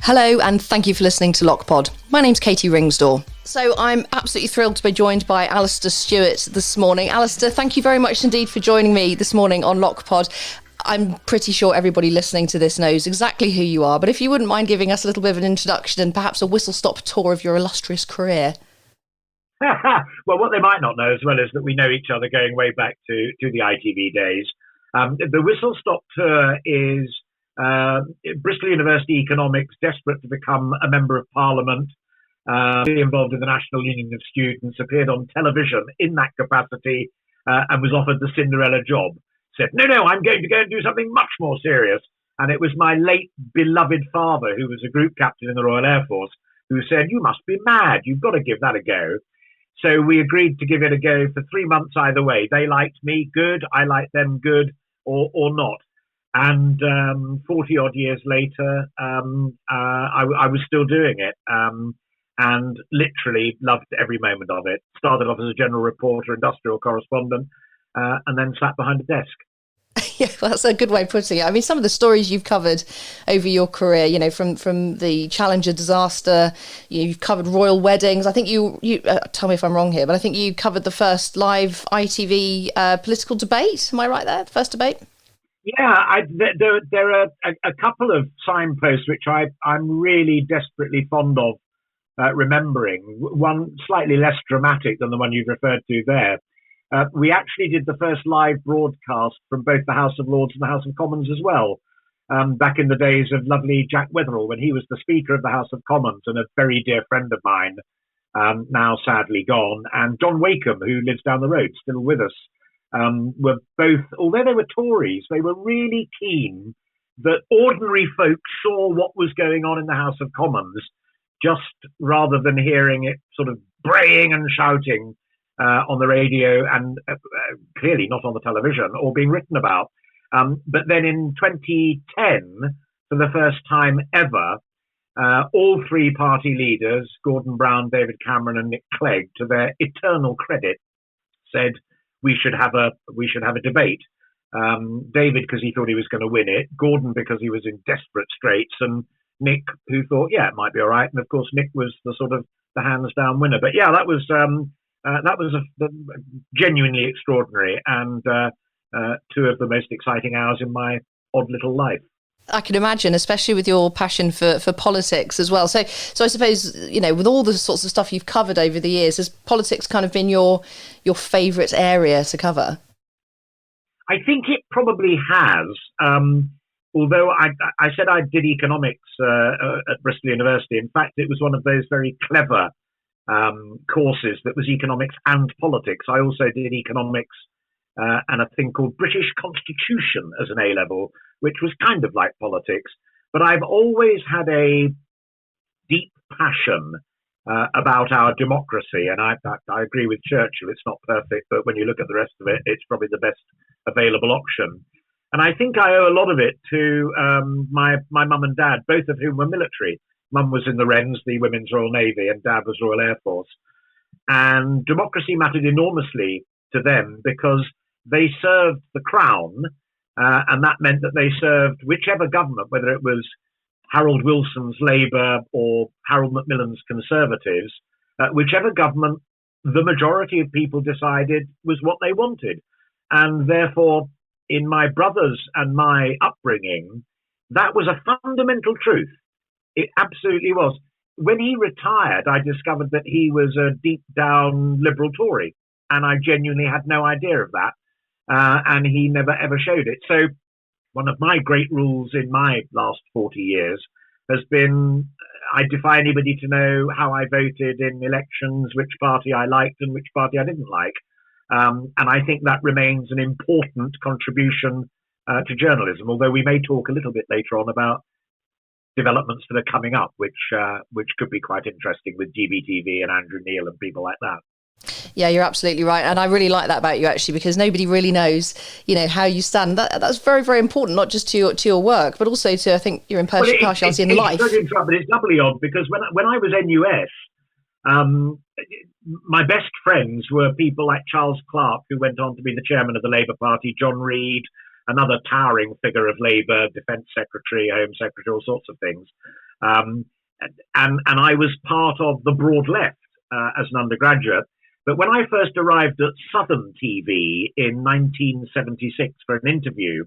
Hello, and thank you for listening to LOQPOD. My name's Katy Ringsdore. So I'm absolutely thrilled to be joined by Alastair Stewart this morning. Alastair, thank you very much indeed for joining me this morning on LOQPOD. I'm pretty sure everybody listening to this knows exactly who you are, but if you wouldn't mind giving us a little bit of an introduction and perhaps a whistle-stop tour of your illustrious career. Well, what they might not know as well is that we know each other going way back to the ITV days. The whistle-stop tour is Bristol University Economics, desperate to become a member of Parliament, involved in the National Union of Students, appeared on television in that capacity and was offered the Cinderella job. Said, no, I'm going to go and do something much more serious. And it was my late beloved father, who was a group captain in the Royal Air Force, who said, you must be mad. You've got to give that a go. So we agreed to give it a go for 3 months either way. They liked me, good. I liked them, good, or not. And 40 odd years later, I was still doing it and literally loved every moment of it. Started off as a general reporter, industrial correspondent, and then sat behind a desk. Yeah, well, that's a good way of putting it. I mean, some of the stories you've covered over your career, you know, from the Challenger disaster, you've covered royal weddings. I think you tell me if I'm wrong here, but I think you covered the first live ITV political debate. Am I right there? The first debate? Yeah, there are a couple of signposts which I'm really desperately fond of remembering. One slightly less dramatic than the one you've referred to there. We actually did the first live broadcast from both the House of Lords and the House of Commons as well, back in the days of lovely Jack Wetherell, when he was the Speaker of the House of Commons and a very dear friend of mine, now sadly gone, and John Wakeham, who lives down the road, still with us. Were both, although they were Tories, they were really keen that ordinary folk saw what was going on in the House of Commons, just rather than hearing it sort of braying and shouting on the radio and clearly not on the television or being written about. But then in 2010, for the first time ever, all three party leaders, Gordon Brown, David Cameron and Nick Clegg, to their eternal credit, said, we should have a debate. David, because he thought he was going to win it. Gordon, because he was in desperate straits. And Nick, who thought, yeah, it might be all right. And of course, Nick was the sort of the hands down winner. But yeah, that was genuinely extraordinary and two of the most exciting hours in my odd little life. I can imagine, especially with your passion for politics as well. So I suppose, you know, with all the sorts of stuff you've covered over the years, has politics kind of been your favourite area to cover? I think it probably has. Although I said I did economics at Bristol University. In fact, it was one of those very clever courses that was economics and politics. I also did economics and a thing called British Constitution as an A-level, which was kind of like politics. But I've always had a deep passion about our democracy. And I agree with Churchill, it's not perfect, but when you look at the rest of it, it's probably the best available option. And I think I owe a lot of it to my mum and dad, both of whom were military. Mum was in the Wrens, the Women's Royal Navy, and dad was Royal Air Force. And democracy mattered enormously to them because they served the Crown, and that meant that they served whichever government, whether it was Harold Wilson's Labour or Harold Macmillan's Conservatives, whichever government the majority of people decided was what they wanted. And therefore, in my brother's and my upbringing, that was a fundamental truth. It absolutely was. When he retired, I discovered that he was a deep down liberal Tory, and I genuinely had no idea of that. And he never ever showed it. So one of my great rules in my last 40 years has been I defy anybody to know how I voted in elections, which party I liked and which party I didn't like. And I think that remains an important contribution to journalism, although we may talk a little bit later on about developments that are coming up, which could be quite interesting with GBTV and Andrew Neil and people like that. Yeah, you're absolutely right. And I really like that about you, actually, because nobody really knows, you know, how you stand. That's very, very important, not just to your work, but also to, I think, your impartiality in life. But it's doubly odd because when I was NUS, my best friends were people like Charles Clarke, who went on to be the chairman of the Labour Party, John Reid, another towering figure of Labour, Defence Secretary, Home Secretary, all sorts of things. And I was part of the broad left as an undergraduate. But when I first arrived at Southern TV in 1976 for an interview,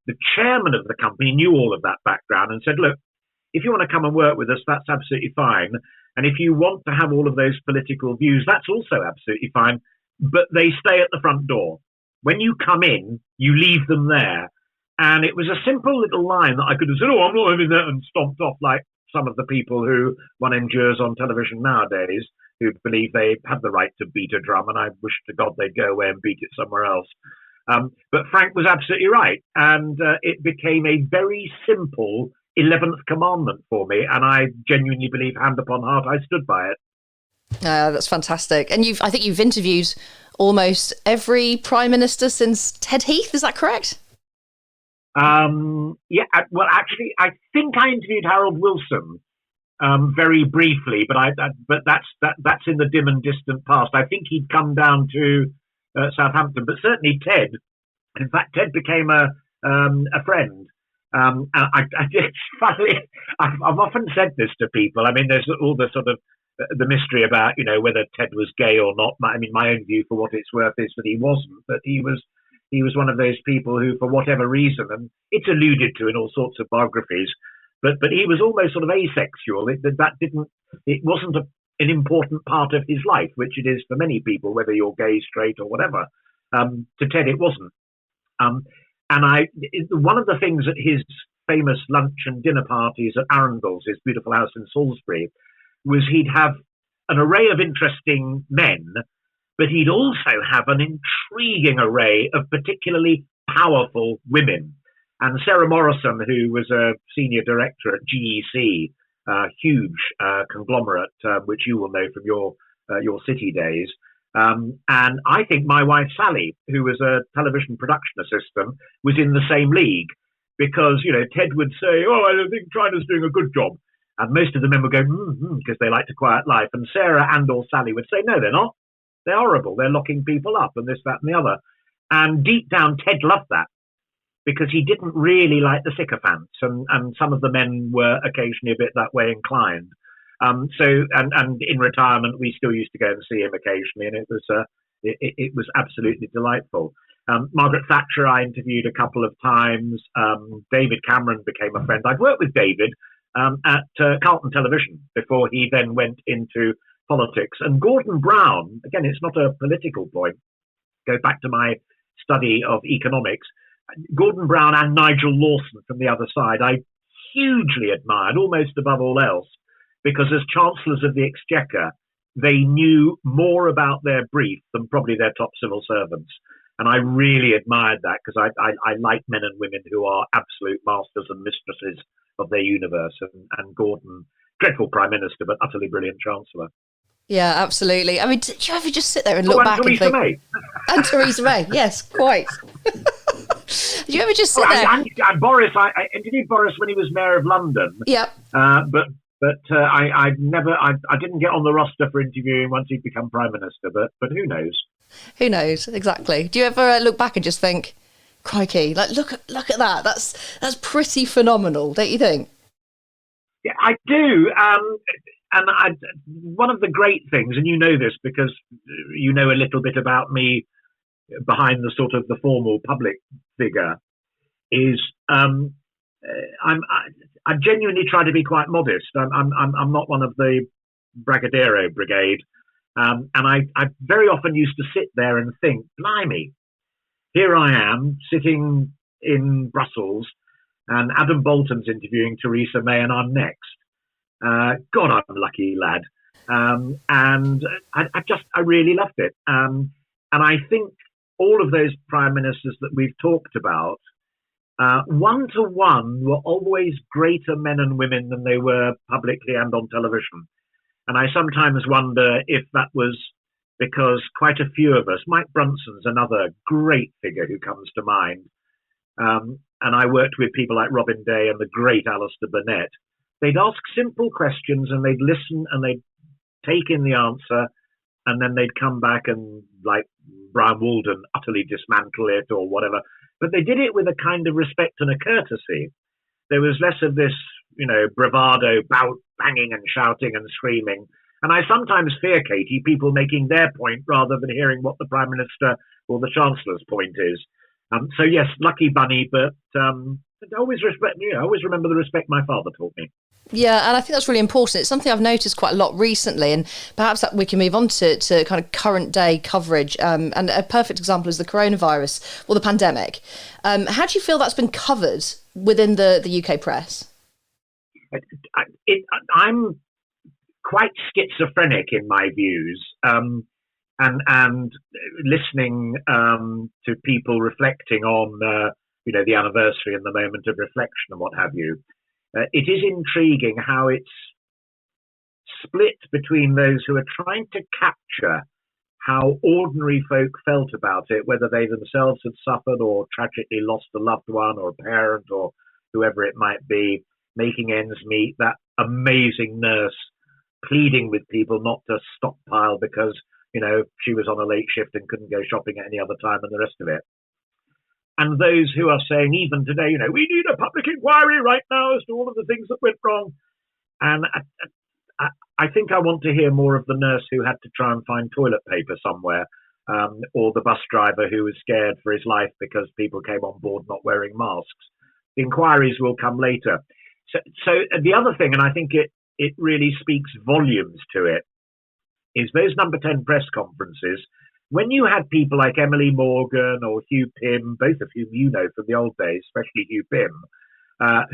the chairman of the company knew all of that background and said, look, if you want to come and work with us, that's absolutely fine. And if you want to have all of those political views, that's also absolutely fine. But they stay at the front door. When you come in, you leave them there. And it was a simple little line that I could have said, oh, I'm not having that, and stomped off like some of the people who one endures on television nowadays, who believe they have the right to beat a drum, and I wish to God they'd go away and beat it somewhere else. But Frank was absolutely right. And it became a very simple 11th commandment for me. And I genuinely believe, hand upon heart, I stood by it. That's fantastic. And I think you've interviewed almost every prime minister since Ted Heath. Is that correct? Yeah. Well, actually, I think I interviewed Harold Wilson very briefly, but that's in the dim and distant past. I think he'd come down to Southampton, but certainly Ted. In fact, Ted became a friend. And it's funny. I've often said this to people. I mean, there's all the sort of the mystery about, you know, whether Ted was gay or not. I mean, my own view, for what it's worth, is that he wasn't. But he was one of those people who, for whatever reason, and it's alluded to in all sorts of biographies, but he was almost sort of asexual. It wasn't an important part of his life, which it is for many people, whether you're gay, straight, or whatever. To Ted, it wasn't. One of the things at his famous lunch and dinner parties at Arundel's, his beautiful house in Salisbury, was he'd have an array of interesting men, but he'd also have an intriguing array of particularly powerful women. And Sarah Morrison, who was a senior director at GEC, a huge conglomerate, which you will know from your city days. And I think my wife, Sally, who was a television production assistant, was in the same league, because, you know, Ted would say, oh, I don't think China's doing a good job. And most of the men would go, because they liked a quiet life. And Sarah and or Sally would say, no, they're not. They're horrible. They're locking people up and this, that, and the other. And deep down, Ted loved that, because he didn't really like the sycophants. And some of the men were occasionally a bit that way inclined. So in retirement, we still used to go and see him occasionally, and it was absolutely delightful. Margaret Thatcher, I interviewed a couple of times. David Cameron became a friend. I'd worked with David at Carlton Television before he then went into politics. And Gordon Brown, again, it's not a political point, go back to my study of economics. Gordon Brown and Nigel Lawson from the other side, I hugely admired, almost above all else, because as Chancellors of the Exchequer, they knew more about their brief than probably their top civil servants. And I really admired that, because I like men and women who are absolute masters and mistresses of their universe. And Gordon, dreadful Prime Minister, but utterly brilliant Chancellor. Yeah, absolutely. I mean, did you ever just sit there and look back and think... May. And Theresa May, yes, quite. Did you ever just sit there? And Boris, I interviewed Boris when he was Mayor of London. Yep. But I didn't get on the roster for interviewing once he'd become Prime Minister, but who knows? Who knows, exactly. Do you ever look back and just think, crikey, like look at that. That's pretty phenomenal, don't you think? Yeah, I do. One of the great things, and you know this because you know a little bit about me behind the sort of the formal public figure, is I genuinely try to be quite modest. I'm not one of the braggadocio brigade, and I very often used to sit there and think, blimey, here I am sitting in Brussels, and Adam Bolton's interviewing Theresa May, and I'm next. God, I'm a lucky lad. And I really loved it. And I think all of those prime ministers that we've talked about, one to one, were always greater men and women than they were publicly and on television. And I sometimes wonder if that was because quite a few of us, Mike Brunson's another great figure who comes to mind. And I worked with people like Robin Day and the great Alastair Burnett. They'd ask simple questions and they'd listen and they'd take in the answer, and then they'd come back and, like Brian Walden, utterly dismantle it or whatever. But they did it with a kind of respect and a courtesy. There was less of this, bravado, banging and shouting and screaming. And I sometimes fear, Katie, people making their point rather than hearing what the Prime Minister or the Chancellor's point is. So yes, lucky bunny, but always remember the respect my father taught me. Yeah, and I think that's really important. It's something I've noticed quite a lot recently, and perhaps that we can move on to kind of current day coverage. And a perfect example is the coronavirus or the pandemic. How do you feel that's been covered within the UK press? I'm quite schizophrenic in my views, and listening to people reflecting on the anniversary and the moment of reflection and what have you. It is intriguing how it's split between those who are trying to capture how ordinary folk felt about it, whether they themselves had suffered or tragically lost a loved one or a parent or whoever it might be, making ends meet, that amazing nurse pleading with people not to stockpile because, she was on a late shift and couldn't go shopping at any other time and the rest of it. And those who are saying, even today, we need a public inquiry right now as to all of the things that went wrong. And I think I want to hear more of the nurse who had to try and find toilet paper somewhere, or the bus driver who was scared for his life because people came on board not wearing masks. The inquiries will come later. So the other thing, and I think it really speaks volumes to it, is those number 10 press conferences. When you had people like Emily Morgan or Hugh Pym, both of whom you know from the old days, especially Hugh Pym,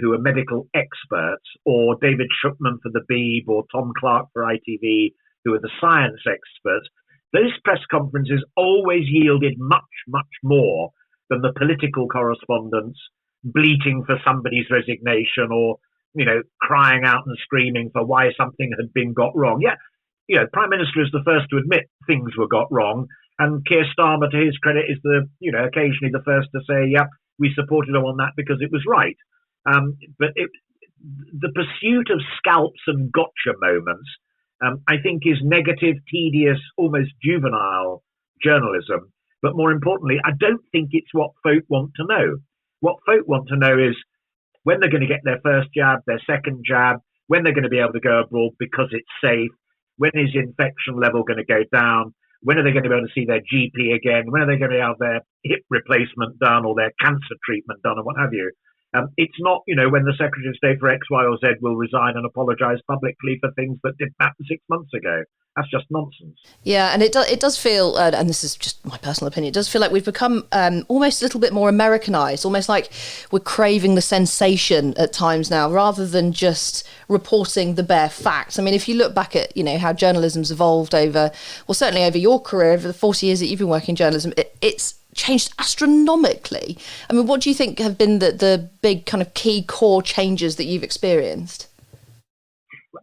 who are medical experts, or David Shukman for the Beeb, or Tom Clark for ITV, who are the science experts, those press conferences always yielded much, much more than the political correspondents bleating for somebody's resignation or, crying out and screaming for why something had been got wrong. Yeah, Prime Minister is the first to admit things were got wrong. And Keir Starmer, to his credit, is occasionally the first to say, "Yep, we supported him on that because it was right." But the pursuit of scalps and gotcha moments, I think, is negative, tedious, almost juvenile journalism. But more importantly, I don't think it's what folk want to know. What folk want to know is when they're going to get their first jab, their second jab, when they're going to be able to go abroad because it's safe, when is infection level going to go down, when are they going to be able to see their GP again, when are they going to have their hip replacement done or their cancer treatment done and what have you. It's not, when the Secretary of State for X, Y, or Z will resign and apologise publicly for things that didn't happen 6 months ago. That's just nonsense. Yeah, and it does feel, and this is just my personal opinion, it does feel like we've become almost a little bit more Americanized, almost like we're craving the sensation at times now, rather than just reporting the bare facts. I mean, if you look back at, how journalism's evolved over your career, over the 40 years that you've been working in journalism, it's changed astronomically. I mean, what do you think have been the big kind of key core changes that you've experienced?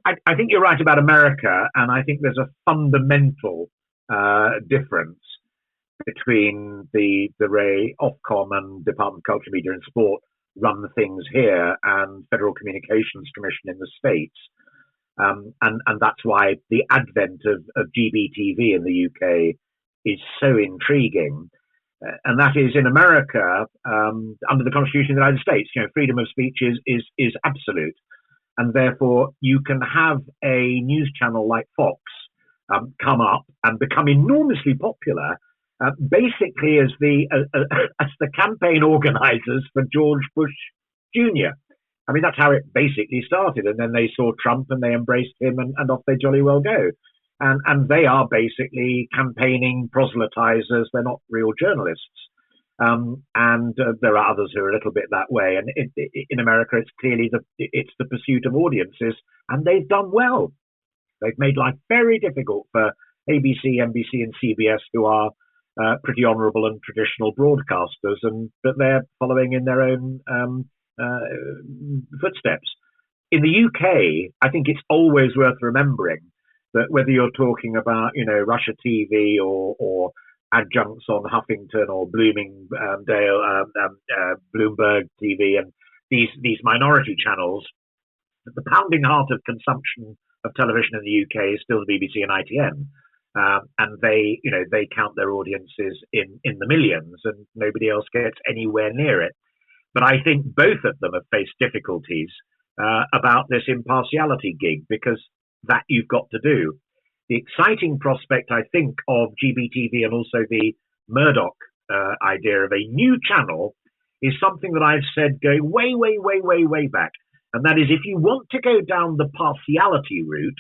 I think you're right about America, and I think there's a fundamental difference between the way Ofcom and Department of Culture, Media and Sport run things here and Federal Communications Commission in the States. And that's why the advent of GBTV in the UK is so intriguing. And that is, in America, under the Constitution of the United States, freedom of speech is absolute. And therefore, you can have a news channel like Fox come up and become enormously popular, basically as the campaign organisers for George Bush Jr. I mean, that's how it basically started. And then they saw Trump and they embraced him, and off they jolly well go. And they are basically campaigning proselytizers. They're not real journalists. And there are others who are a little bit that way. And in America, it's clearly it's the pursuit of audiences, and they've done well. They've made life very difficult for ABC, NBC, and CBS, who are pretty honourable and traditional broadcasters, but they're following in their own footsteps. In the UK, I think it's always worth remembering that whether you're talking about, Russia TV or adjuncts on Huffington or Bloomingdale, Bloomberg TV, and these minority channels, the pounding heart of consumption of television in the UK is still the BBC and ITN, and they count their audiences in the millions, and nobody else gets anywhere near it. But I think both of them have faced difficulties about this impartiality gig, because that you've got to do. The exciting prospect, I think, of GBTV and also the Murdoch idea of a new channel is something that I've said going way, way, way, way, way back. And that is, if you want to go down the partiality route,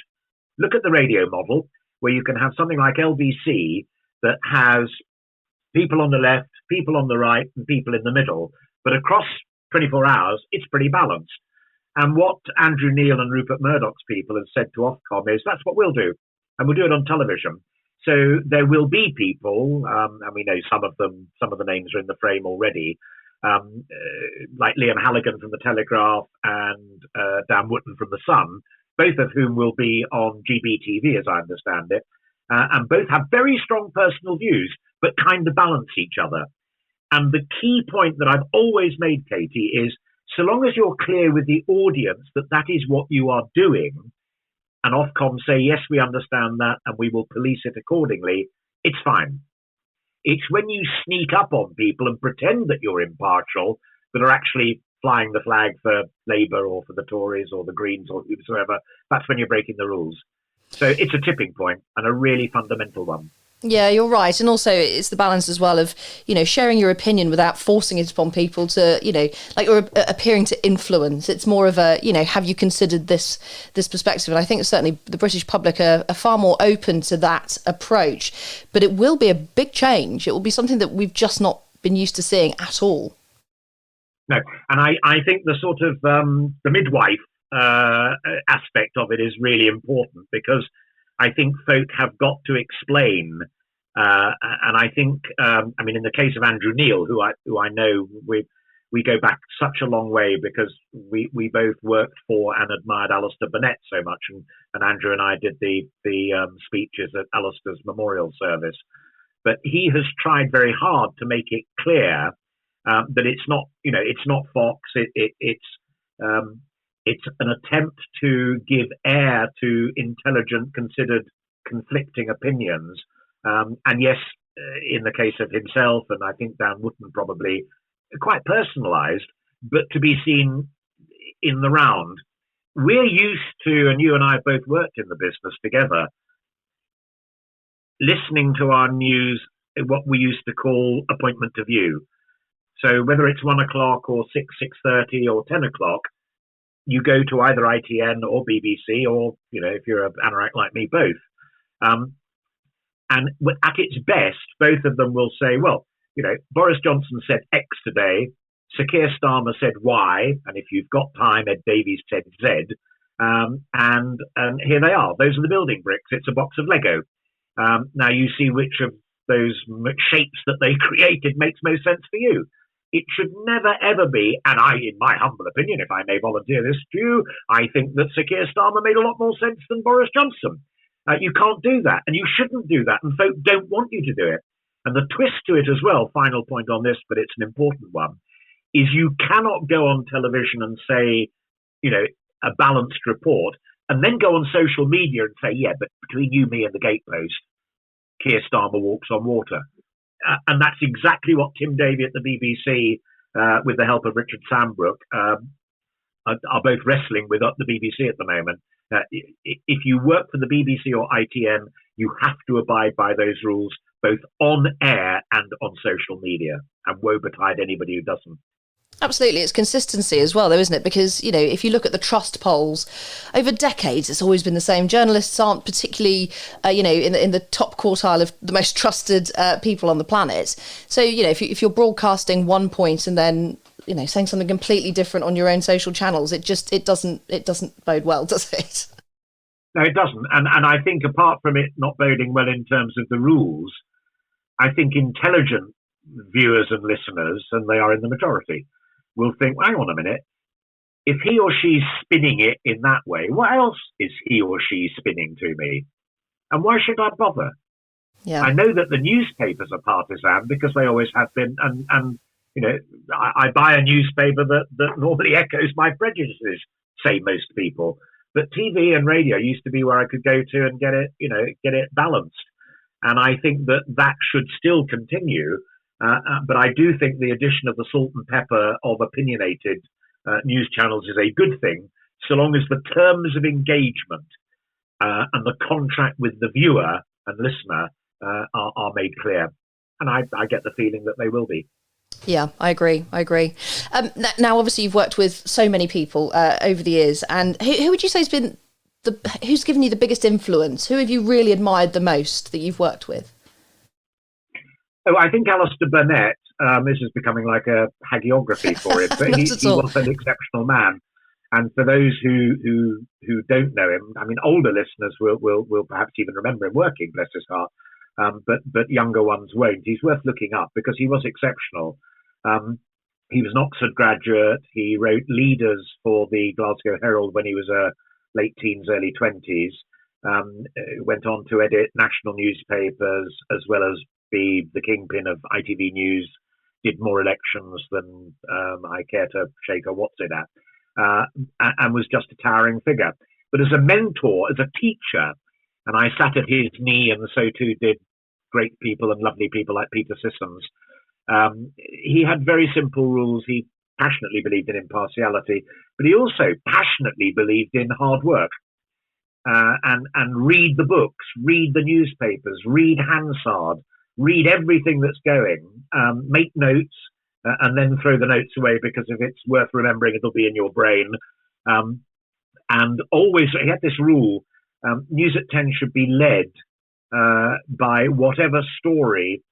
look at the radio model, where you can have something like LBC that has people on the left, people on the right, and people in the middle. But across 24 hours, it's pretty balanced. And what Andrew Neil and Rupert Murdoch's people have said to Ofcom is, that's what we'll do. And we'll do it on television. So there will be people, and we know some of the names are in the frame already, like Liam Halligan from The Telegraph and Dan Wootton from The Sun, both of whom will be on GBTV, as I understand it, and both have very strong personal views, but kind of balance each other. And the key point that I've always made, Katy, is so long as you're clear with the audience that that is what you are doing, and Ofcom say, yes, we understand that, and we will police it accordingly, it's fine. It's when you sneak up on people and pretend that you're impartial that are actually flying the flag for Labour or for the Tories or the Greens or whosoever, that's when you're breaking the rules. So it's a tipping point, and a really fundamental one. Yeah, you're right. And also it's the balance as well of, sharing your opinion without forcing it upon people to, or appearing to influence. It's more of a, have you considered this perspective? And I think certainly the British public are far more open to that approach. But it will be a big change. It will be something that we've just not been used to seeing at all. No, and I think the sort of the midwife aspect of it is really important, because I think folk have got to explain, and I think, in the case of Andrew Neil, who I know, we go back such a long way, because we both worked for and admired Alastair Burnett so much, and Andrew and I did the speeches at Alastair's memorial service. But he has tried very hard to make it clear that it's not Fox. It's an attempt to give air to intelligent, considered, conflicting opinions. And yes, in the case of himself, and I think Dan Wootton probably, quite personalised, but to be seen in the round. We're used to, and you and I have both worked in the business together, listening to our news, what we used to call appointment to view. So whether it's 1 o'clock or 6:30 or 10 o'clock, you go to either ITN or BBC, or, if you're an anorak like me, both. And at its best, both of them will say, well, Boris Johnson said X today, Sir Keir Starmer said Y, and if you've got time, Ed Davies said Z. And here they are. Those are the building bricks. It's a box of Lego. Now you see which of those shapes that they created makes most sense for you. It should never, ever be, and in my humble opinion, if I may volunteer this to you, I think that Sir Keir Starmer made a lot more sense than Boris Johnson. You can't do that, and you shouldn't do that, and folk don't want you to do it. And the twist to it as well, final point on this, but it's an important one, is you cannot go on television and say, a balanced report, and then go on social media and say, yeah, but between you, me, and the gatepost, Keir Starmer walks on water. And that's exactly what Tim Davie at the BBC, with the help of Richard Sambrook, are both wrestling with at the BBC at the moment. If you work for the BBC or ITN, you have to abide by those rules, both on air and on social media. And woe betide anybody who doesn't. Absolutely. It's consistency as well, though, isn't it? Because, if you look at the trust polls over decades, it's always been the same. Journalists aren't particularly, in the top quartile of the most trusted people on the planet. So, if you're broadcasting one point and then, saying something completely different on your own social channels, it doesn't bode well, does it? No, it doesn't. And I think apart from it not boding well in terms of the rules, I think intelligent viewers and listeners, and they are in the majority, will think, hang on a minute, if he or she's spinning it in that way, what else is he or she spinning to me? And why should I bother? Yeah. I know that the newspapers are partisan, because they always have been, and I buy a newspaper that normally echoes my prejudices, say most people. But TV and radio used to be where I could go to and get it balanced. And I think that should still continue. But I do think the addition of the salt and pepper of opinionated news channels is a good thing, so long as the terms of engagement and the contract with the viewer and listener are made clear. And I get the feeling that they will be. Yeah, I agree. Now, obviously, you've worked with so many people over the years, and who would you say has been who's given you the biggest influence? Who have you really admired the most that you've worked with? Oh, I think Alastair Burnett. This is becoming like a hagiography for him, but he was an exceptional man. And for those who don't know him, I mean, older listeners will perhaps even remember him working, bless his heart, but younger ones won't. He's worth looking up because he was exceptional. He was an Oxford graduate. He wrote leaders for the Glasgow Herald when he was late teens, early 20s. Went on to edit national newspapers as well as be the kingpin of ITV News. Did more elections than I care to shake a what's it at. And was just a towering figure. But as a mentor, as a teacher, and I sat at his knee, and so too did great people and lovely people like Peter Sissons. He had very simple rules. He passionately believed in impartiality, but he also passionately believed in hard work. And read the books, read the newspapers, read Hansard, read everything that's going, make notes, and then throw the notes away because if it's worth remembering, it'll be in your brain. And always, he had this rule, News at 10 should be led by whatever story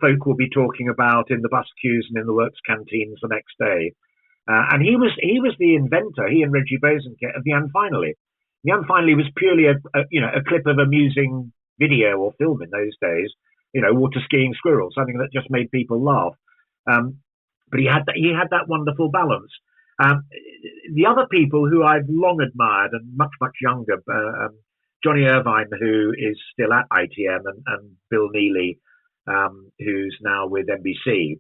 folk will be talking about in the bus queues and in the works canteens the next day. And he was the inventor, he and Reggie Bosanquet, of the Unfinally. The Unfinally was purely a clip of amusing video or film in those days, water skiing squirrels, something that just made people laugh. But he had that wonderful balance. The other people who I've long admired and much, much younger, Johnny Irvine, who is still at ITN, and Bill Neely, who's now with NBC.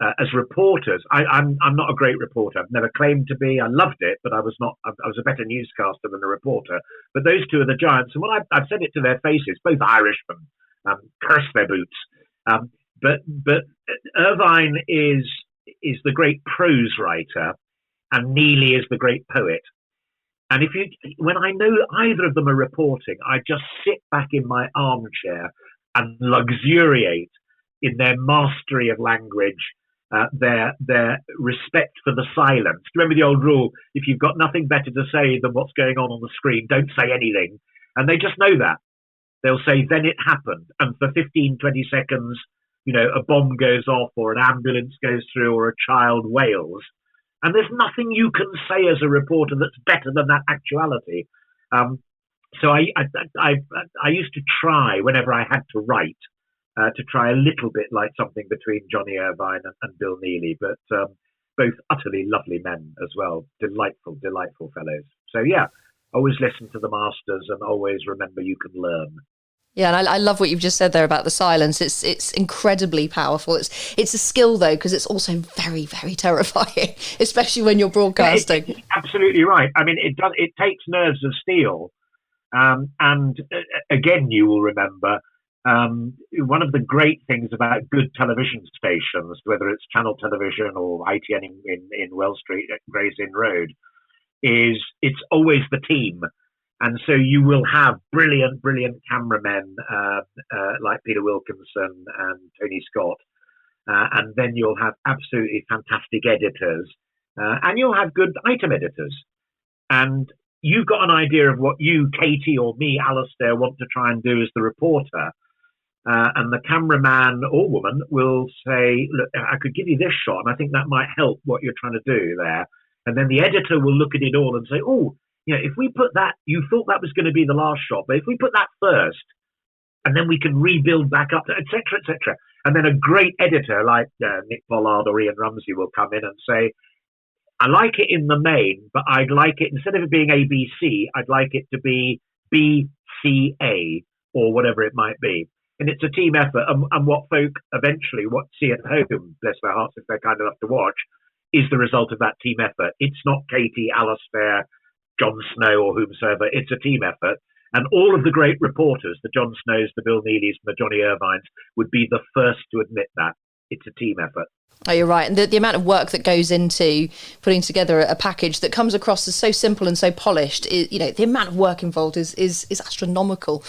As reporters, I'm not a great reporter. I've never claimed to be. I loved it, but I was not. I was a better newscaster than a reporter. But those two are the giants, and what I've said it to their faces, both Irishmen, curse their boots. But Irvine is the great prose writer, and Neely is the great poet. And when I know either of them are reporting, I just sit back in my armchair and luxuriate in their mastery of language, their respect for the silence. Remember the old rule: if you've got nothing better to say than what's going on the screen, don't say anything. And they just know that. They'll say, then it happened. And for 15, 20 seconds, a bomb goes off or an ambulance goes through or a child wails. And there's nothing you can say as a reporter that's better than that actuality. So I used to try, whenever I had to write, to try a little bit like something between Johnny Irvine and Bill Neely, but both utterly lovely men as well. Delightful, delightful fellows. So yeah, always listen to the masters and always remember you can learn. Yeah, and I love what you've just said there about the silence. It's incredibly powerful. It's a skill, though, because it's also very, very terrifying, especially when you're broadcasting. It's absolutely right. I mean, it takes nerves of steel. And again, you will remember one of the great things about good television stations, whether it's Channel Television or ITN in Wells Street at Gray's Inn Road, is it's always the team. And so you will have brilliant, brilliant cameramen like Peter Wilkinson and Tony Scott. And then you'll have absolutely fantastic editors. And you'll have good item editors. And you've got an idea of what you, Katy, or me, Alastair, want to try and do as the reporter. And the cameraman or woman will say, look, I could give you this shot, and I think that might help what you're trying to do there. And then the editor will look at it all and say, oh, if we put that, you thought that was going to be the last shot, but if we put that first, and then we can rebuild back up, et cetera, et cetera. And then a great editor like Nick Pollard or Ian Rumsey will come in and say, I like it in the main, but I'd like it, instead of it being ABC, I'd like it to be BCA or whatever it might be. And it's a team effort. And what folk eventually see at home, bless their hearts if they're kind enough to watch, is the result of that team effort. It's not Katy, Alastair, Jon Snow or whomsoever. It's a team effort. And all of the great reporters, the Jon Snows, the Bill Neelys, and the Johnny Irvines, would be the first to admit that. It's a team effort. Oh, you're right. And the amount of work that goes into putting together a package that comes across as so simple and so polished, the amount of work involved is astronomical.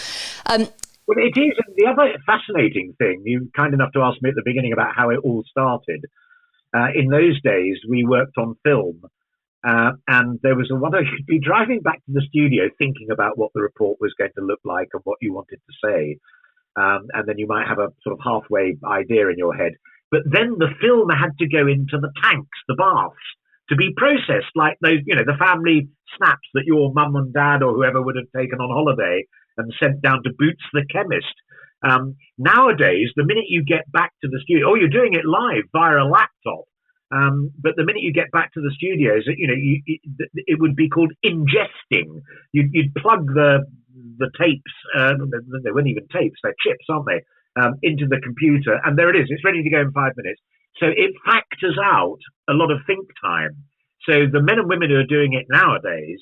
Well, it is. And the other fascinating thing, you were kind enough to ask me at the beginning about how it all started. In those days, we worked on film, and there was you'd be driving back to the studio thinking about what the report was going to look like and what you wanted to say. And then you might have a sort of halfway idea in your head. But then the film had to go into the tanks, the baths, to be processed like those, the family snaps that your mum and dad or whoever would have taken on holiday and sent down to Boots the chemist. Nowadays, the minute you get back to the studio, you're doing it live via a laptop. But the minute you get back to the studios, it would be called ingesting. You'd plug the tapes, they weren't even tapes, they're chips, aren't they, into the computer, and there it is. It's ready to go in 5 minutes. So it factors out a lot of think time. So the men and women who are doing it nowadays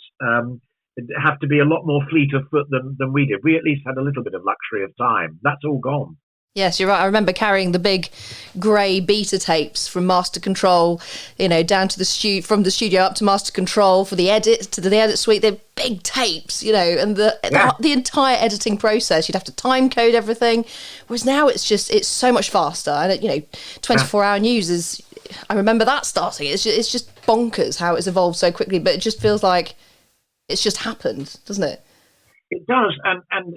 have to be a lot more fleet of foot than we did. We at least had a little bit of luxury of time. That's all gone. Yes, you're right. I remember carrying the big grey beta tapes from Master Control, down to from the studio up to Master Control for the edit, to the edit suite. They're big tapes, and the entire editing process. You'd have to time code everything. Whereas now it's so much faster. And 24-hour news is. I remember that starting. It's just bonkers how it's evolved so quickly. But it just feels like it's just happened, doesn't it? It does, and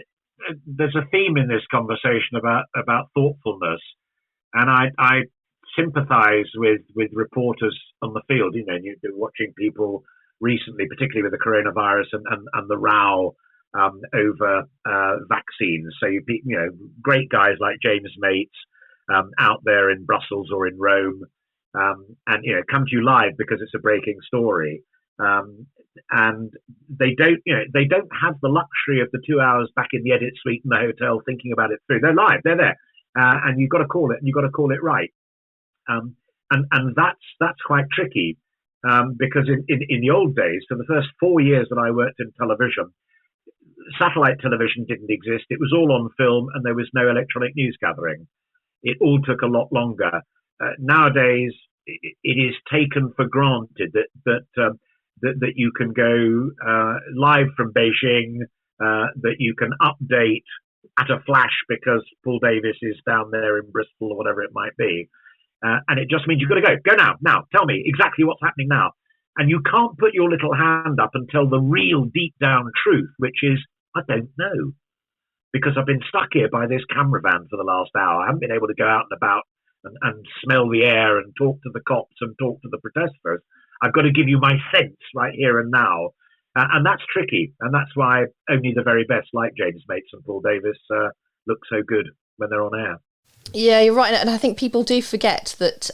there's a theme in this conversation about thoughtfulness, and I sympathise with reporters on the field. You've been watching people recently, particularly with the coronavirus and the row over vaccines. So great guys like James Mates out there in Brussels or in Rome, and come to you live because it's a breaking story. And they don't have the luxury of the 2 hours back in the edit suite in the hotel thinking about it through. They're live, they're there, and you've got to call it, and you've got to call it right. And that's quite tricky because in the old days, for the first 4 years that I worked in television, satellite television didn't exist. It was all on film, and there was no electronic news gathering. It all took a lot longer. Nowadays, it is taken for granted that you can go live from Beijing, that you can update at a flash because Paul Davis is down there in Bristol or whatever it might be. And it just means you've got to go now, tell me exactly what's happening now. And you can't put your little hand up and tell the real deep down truth, which is, I don't know. Because I've been stuck here by this camera van for the last hour. I haven't been able to go out and about and smell the air and talk to the cops and talk to the protesters. I've got to give you my sense right here and now. And that's tricky. And that's why only the very best, like James Mates and Paul Davis, look so good when they're on air. Yeah, you're right. And I think people do forget that,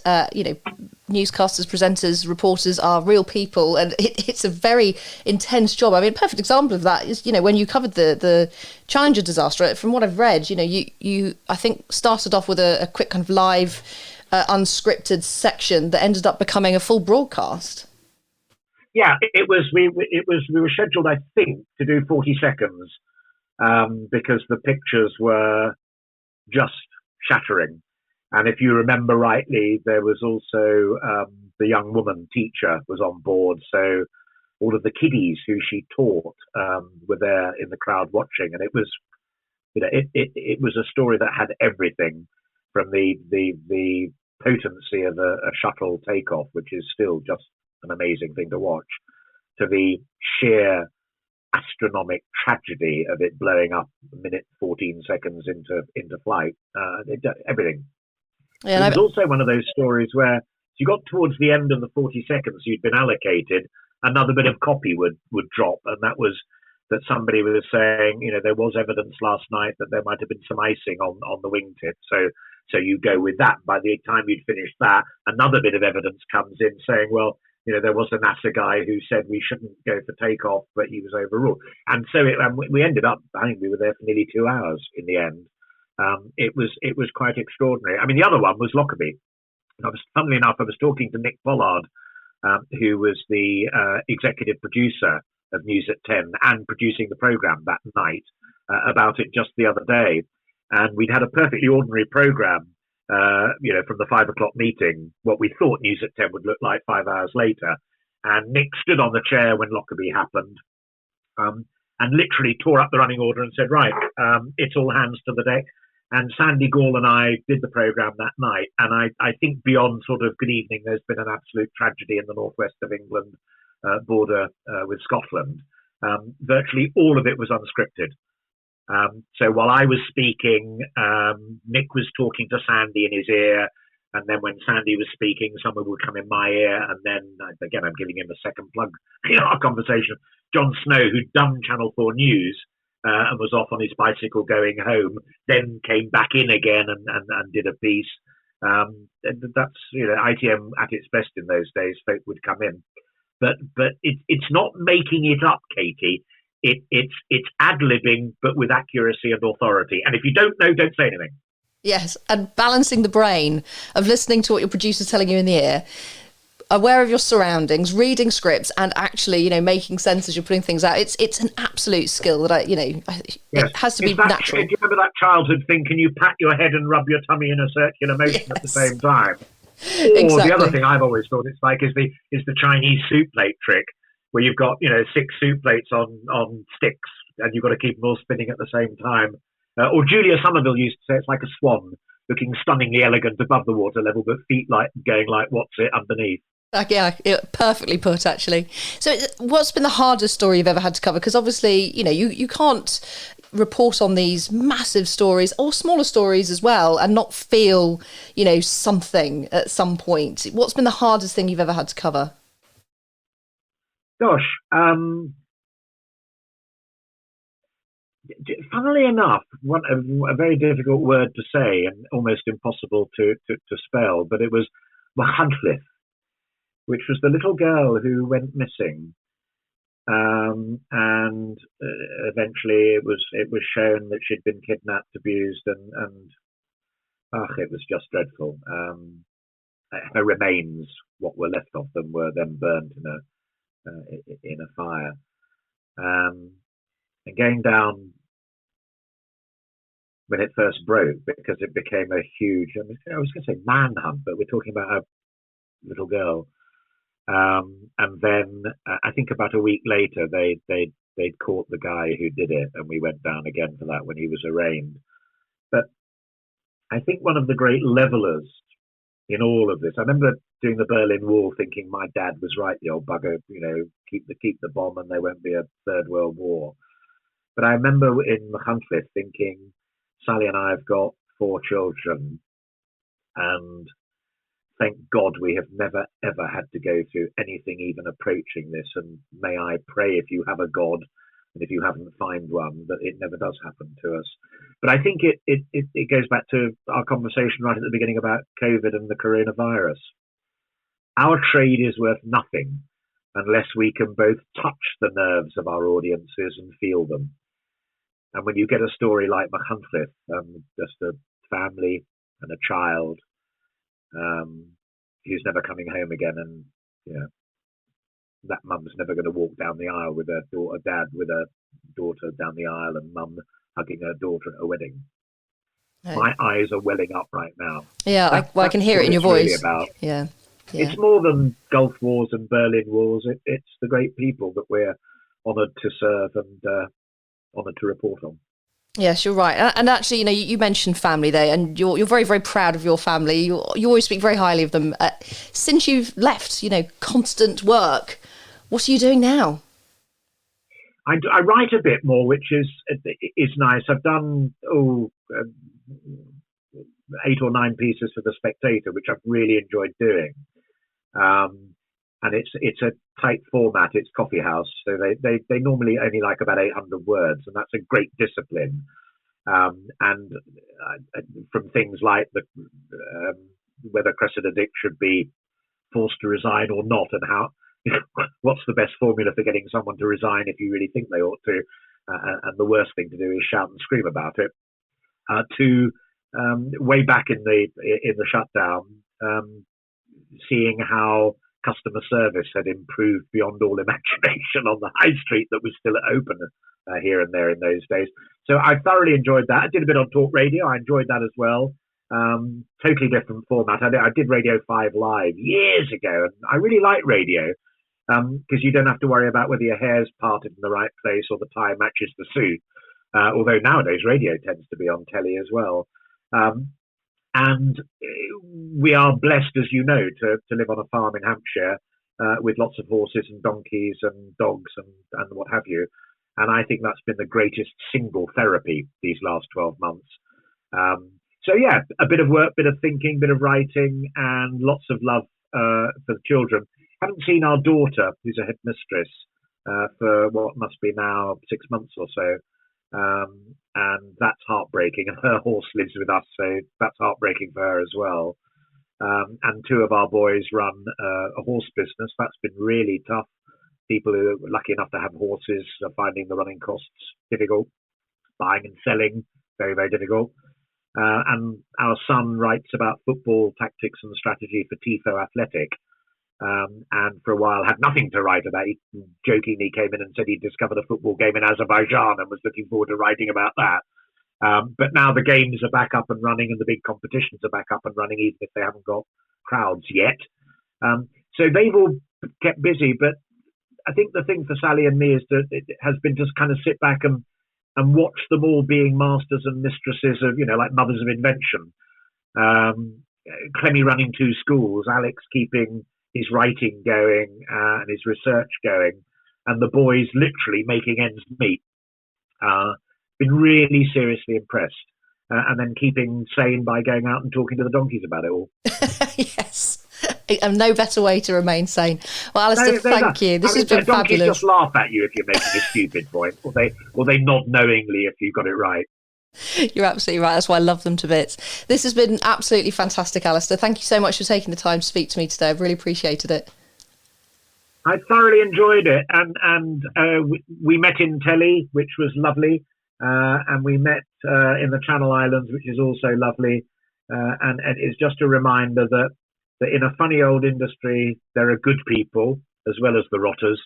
newscasters, presenters, reporters are real people. And it's a very intense job. I mean, a perfect example of that is, when you covered the Challenger disaster, from what I've read, you I think, started off with a quick kind of live unscripted section that ended up becoming a full broadcast. Yeah, it was. We were scheduled, I think, to do 40 seconds because the pictures were just shattering. And if you remember rightly, there was also the young woman teacher was on board. So all of the kiddies who she taught were there in the crowd watching, and it was, it was a story that had everything from the potency of a shuttle takeoff, which is still just an amazing thing to watch, to the sheer astronomic tragedy of it blowing up a minute 14 seconds into flight. Everything. Yeah, it was also one of those stories where you got towards the end of the 40 seconds you'd been allocated, another bit of copy would drop, and that was that somebody was saying, there was evidence last night that there might have been some icing on the wingtip. So you go with that. By the time you'd finished that, another bit of evidence comes in saying, well, there was a NASA guy who said we shouldn't go for takeoff, but he was overruled. And so we ended up, I think we were there for nearly 2 hours in the end. It was quite extraordinary. I mean, the other one was Lockerbie. Funnily enough, I was talking to Nick Pollard, who was the executive producer of News at 10 and producing the programme that night, about it just the other day. And we'd had a perfectly ordinary programme from the 5 o'clock meeting, what we thought News at 10 would look like 5 hours later. And Nick stood on the chair when Lockerbie happened, and literally tore up the running order and said, right, it's all hands to the deck. And Sandy Gall and I did the programme that night. And I think beyond sort of good evening, there's been an absolute tragedy in the northwest of England, border with Scotland. Virtually all of it was unscripted. So while I was speaking, Nick was talking to Sandy in his ear. And then when Sandy was speaking, someone would come in my ear. And then, again, I'm giving him a second plug in our conversation. John Snow, who'd done Channel 4 News and was off on his bicycle going home, then came back in again and did a piece. That's, ITM at its best in those days. Folk would come in. But it's not making it up, Katy. It's ad-libbing, but with accuracy and authority. And if you don't know, don't say anything. Yes, and balancing the brain of listening to what your producer's telling you in the ear, aware of your surroundings, reading scripts, and actually, making sense as you're putting things out. It's an absolute skill that it has to be natural. Do you remember that childhood thing? Can you pat your head and rub your tummy in a circular motion at the same time? Or exactly. The other thing I've always thought it's like is the Chinese soup plate trick, where you've got 6 soup plates on sticks, and you've got to keep them all spinning at the same time. Or Julia Somerville used to say it's like a swan, looking stunningly elegant above the water level, but feet going like what's it underneath. Yeah, perfectly put, actually. So what's been the hardest story you've ever had to cover? Because obviously, you can't report on these massive stories or smaller stories as well and not feel, something at some point. What's been the hardest thing you've ever had to cover? Gosh, funnily enough, a very difficult word to say and almost impossible to spell, but it was Machynlleth, which was the little girl who went missing, and eventually it was shown that she'd been kidnapped, abused, and it was just dreadful. Her remains, what were left of them, were then burnt in a fire. And going down when it first broke, because it became a huge, I was going to say manhunt, but we're talking about a little girl. And then I think about a week later, they'd caught the guy who did it, and we went down again for that when he was arraigned. But I think one of the great levelers in all of this, I remember doing the Berlin Wall thinking my dad was right, the old bugger, keep the bomb and there won't be a third world war. But I remember in Machynlleth thinking, Sally and I have got 4 children, and thank God we have never, ever had to go through anything even approaching this. And may I pray, if you have a God, and if you haven't find one, that it never does happen to us. But I think it goes back to our conversation right at the beginning about COVID and the coronavirus. Our trade is worth nothing unless we can both touch the nerves of our audiences and feel them. And when you get a story like Machynlleth, just a family and a child who's never coming home again, and that mum's never going to walk down the aisle with her daughter, dad with her daughter down the aisle, and mum hugging her daughter at a wedding. Hey. My eyes are welling up right now. Yeah, I can hear it in your voice. Really about. Yeah. It's more than Gulf Wars and Berlin Wars. It's the great people that we're honoured to serve and honoured to report on. Yes, you're right. And actually, you mentioned family there, and you're very, very proud of your family. You always speak very highly of them. Since you've left, constant work, what are you doing now? I write a bit more, which is nice. I've done 8 or 9 pieces for The Spectator, which I've really enjoyed doing. And it's a tight format. It's coffee house, so they normally only like about 800 words, and that's a great discipline. And from things like whether Cressida Dick should be forced to resign or not, and how what's the best formula for getting someone to resign if you really think they ought to, and the worst thing to do is shout and scream about it. To way back in the shutdown, seeing how customer service had improved beyond all imagination on the high street that was still open here and there in those days. So I thoroughly enjoyed that. I did a bit on talk radio. I enjoyed that as well. Totally different format. I did Radio 5 Live years ago, and I really like radio because you don't have to worry about whether your hair's parted in the right place or the tie matches the suit. Although nowadays radio tends to be on telly as well. And we are blessed, as you know, to live on a farm in Hampshire with lots of horses and donkeys and dogs and what have you. And I think that's been the greatest single therapy these last 12 months. So, yeah, a bit of work, bit of thinking, bit of writing, and lots of love for the children. Haven't seen our daughter, who's a headmistress, for what must be now 6 months or so. And that's heartbreaking. And her horse lives with us, so that's heartbreaking for her as well. And two of our boys run a horse business. That's been really tough. People who are lucky enough to have horses are finding the running costs difficult. Buying and selling, very, very difficult. And our son writes about football tactics and strategy for Tifo Athletic. And for a while had nothing to write about. He jokingly came in and said he'd discovered a football game in Azerbaijan and was looking forward to writing about that. But now the games are back up and running and the big competitions are back up and running, even if they haven't got crowds yet. So they've all kept busy. But I think the thing for Sally and me is that it has been just kind of sit back and watch them all being masters and mistresses of, like mothers of invention. Clemmy running 2 schools, Alex keeping his writing going and his research going, and the boys literally making ends meet. Been really seriously impressed. And then keeping sane by going out and talking to the donkeys about it all. Yes. And no better way to remain sane. Well, Alastair, thank you. This has been donkeys fabulous. Just laugh at you if you're making a stupid point, or they nod knowingly if you got it right. You're absolutely right. That's why I love them to bits. This has been absolutely fantastic, Alastair. Thank you so much for taking the time to speak to me today. I've really appreciated it. I thoroughly enjoyed it, and we met in telly, which was lovely, and we met in the Channel Islands, which is also lovely, and it's just a reminder that in a funny old industry, there are good people as well as the rotters,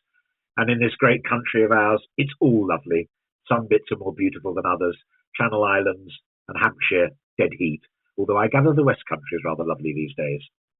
and in this great country of ours, it's all lovely. Some bits are more beautiful than others. Channel Islands and Hampshire, dead heat. Although I gather the West Country is rather lovely these days.